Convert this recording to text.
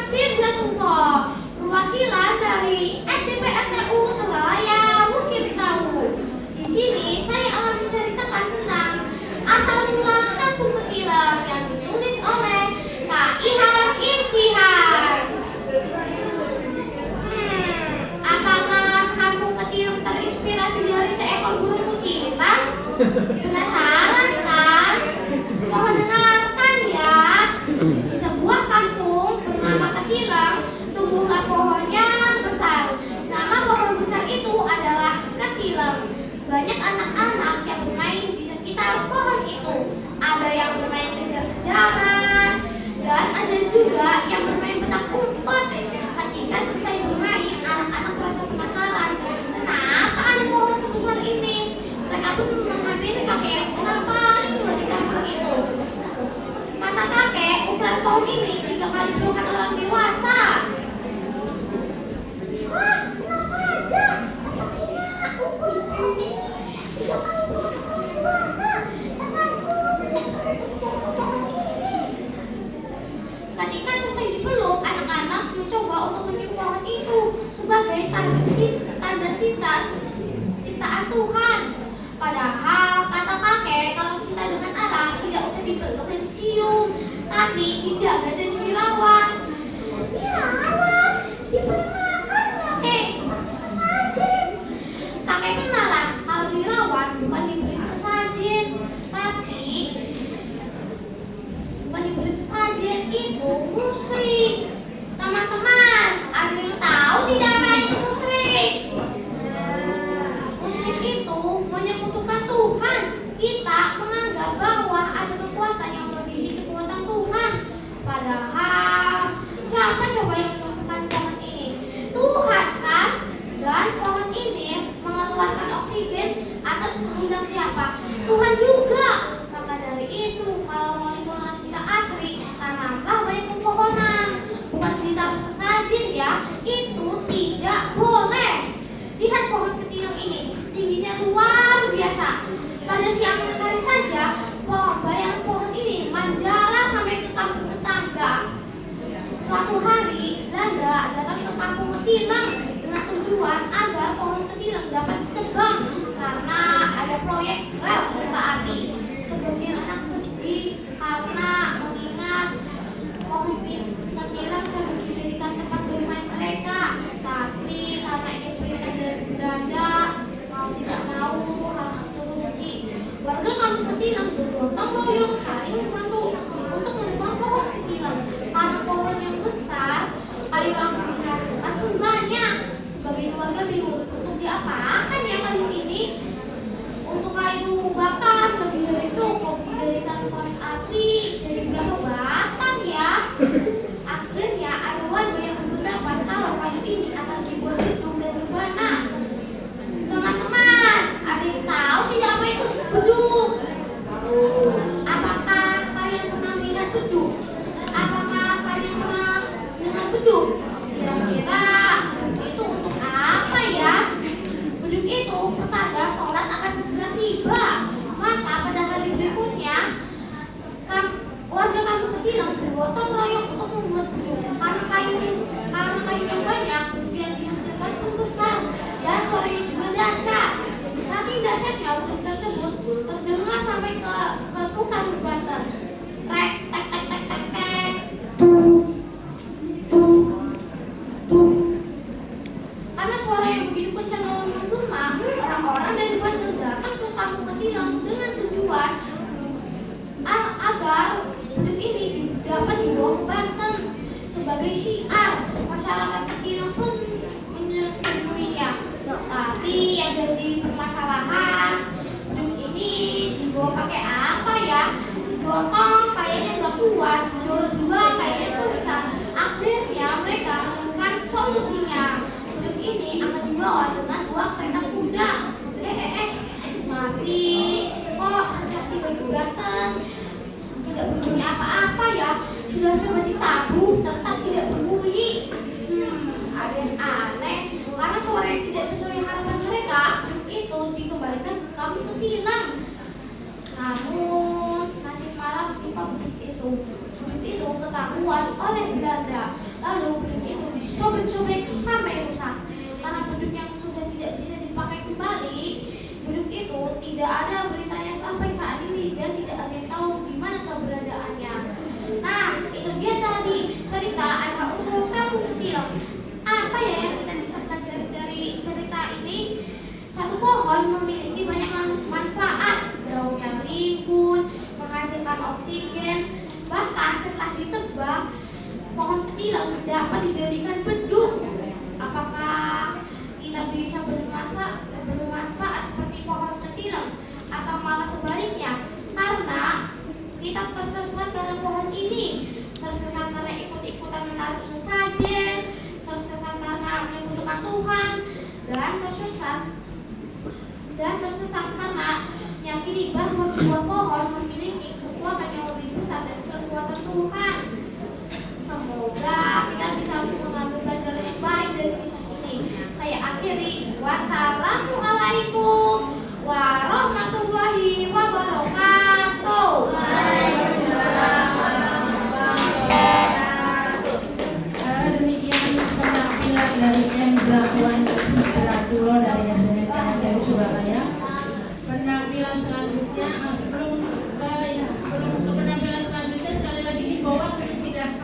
Firzatullah, perwakilan dari SDPRTU Suralaya Bukit Tahu. Di sini saya akan menceritakan tentang asal mula Kampung Ketilang yang ditulis oleh Kak Ihan Imtihan. Apakah Kampung Ketilang terinspirasi dari seekor burung kutilang? Penasaran kan? Mohon dengarkan ya. Di sebuah kampung bernama Ketilang, tumbuhlah pohon yang besar. Nama pohon besar itu adalah Ketilang. Banyak anak-anak yang bermain di sekitar pohon itu. Ada yang bermain kejar-kejaran, dan ada juga yang bermain petak umpet. Ketika selesai bermain, anak-anak merasa penasaran, kenapa ada pohon sebesar ini? Mereka pun menghampiri kakek yang terkenal paling tua di kampung itu. Kata kakek, ukuran pohon ini 3 kali pelukan orang dewasa. Wah, tenang saja. Sepertinya ukuran pohon ini 3 kali pelukan orang dewasa. Tanganku menyentuh pohon ini. Ketika selesai dipeluk, anak-anak mencoba untuk menyium pohon itu sebagai tanda cinta ciptaan Tuhan. Padahal kata kakek, kalau cinta dengan alam tidak usah dipeluk dan dicium, tapi dijaga dan dirawat. Dirawat? Diberi makan kakek seperti sesajen. Kakek marah kalau dirawat bukan diberi sesajen, tapi bukan diberi sesajen itu musyrik. Teman-teman, ada yang tahu tidak apa itu musyrik? Musyrik itu menyekutukan Tuhan. Kita menganggap bahwa ada kekuatan yang melebihi kekuatan Tuhan. Padahal siapa coba yang menemukan pohon ini? Tuhan kan? Dan pohon ini mengeluarkan oksigen atas kehendak siapa? Tuhan juga. Maka dari itu, kalau mau lingkungan kita asri, tanamlah banyak pepohonan. Bukan ditaruh sesajen ya, itu tidak boleh. Lihat pohon ketilang ini, tingginya luar biasa. Pada siang hari saja, bayangan pohon ini menjalar sampai ke kampung tetangga. Suatu hari, Belanda datang ke kampung Ketilang dengan tujuan agar pohon ketilang dapat ditebang karena ada proyek rel kereta api. Sebagian anak sedih karena mengingat pohon ketilang telah dijadikan tempat bermain mereka. Tapi karena ini perintah dari Belanda, mau tidak mau harus dituruti. Warga kampung Ketilang bergotong royong saling membantu untuk menebang pohon ketilang. Karena pohon yang besar, kayu yang dihasilkan pun banyak. Sebagian warga bingung untuk diapakan ya kayu ini. Untuk kayu bakar lebih dari cukup, dijadikan korek api. Jadi berapa batang ya? Akhirnya ada warga yang berpendapat kalau kayu ini akan dibuat gedung dan berbana. Teman-teman, ada yang tahu tidak apa itu beduk? Apakah kalian pernah melihat beduk? Apakah kalian pernah dengar beduk? Kira-kira itu untuk apa ya? Beduk itu pertanda sholat akan segera tiba. Maka pada hari berikutnya, warga kampung Ketilang bergotong royong untuk membuat beduk. Karena kayu yang banyak, beduk yang dihasilkan pun besar dan suaranya juga dahsyat. Saking dahsyatnya beduk tersebut terdengar sampai ke Sultan Banten. Rek, tek, tek, tek, tek, tek. Karena suara yang begitu kencang dan menggema, orang-orang dari Banten datang ke kampung Ketilang dengan tujuan agar beduk ini dapat dibawa ke Banten sebagai syiar. Masyarakat Ketilang pun menyetujuinya. Tapi yang jadi permasalahan, beduk ini dibawa pakai apa ya? Digotong kayaknya nggak kuat, didorong juga kayaknya susah. Akhirnya mereka menemukan solusinya. Beduk ini akan dibawa dengan 2 kereta kuda. Tapi kok seperti baju Banten tidak berbunyi apa-apa ya? Sudah coba ditabuh, tetap tidak berbunyi. Ada yang aneh. Karena suara yang tidak sesuai harapan mereka itu dikembalikan ke kampung Ketilang. Namun nasib malam menimpa beduk itu. tidak ada beritanya sampai saat ini dan tidak ada yang tahu di mana keberadaannya. Nah, itu dia tadi cerita asal usul kampung kecil. Apa ya yang kita bisa pelajari dari cerita ini? Satu pohon memiliki banyak manfaat. Daunnya rimbun, menghasilkan oksigen. Bahkan setelah ditebang, pohon ketilang dapat dijadikan beduk. Apakah kita bisa bermanfaat seperti pohon ketilang atau malah sebaliknya? Karena kita tersesat karena pohon ini, tersesat karena ikut-ikutan menaruh sesajen, tersesat karena menyekutukan Tuhan, dan tersesat karena yakini bahwa sebuah pohon memiliki kekuatan yang lebih besar dari kekuatan Tuhan. Semoga kita bisa mengambil pelajaran yang baik dari kisah ini. Saya akhiri. Wassalamualaikum warahmatullahi wabarakatuh. Demikian penampilan dari Emza Puan Pulo dari SMK dari Surabaya. Penampilan selanjutnya sebelum ke penampilan selanjutnya sekali lagi himbauan tidak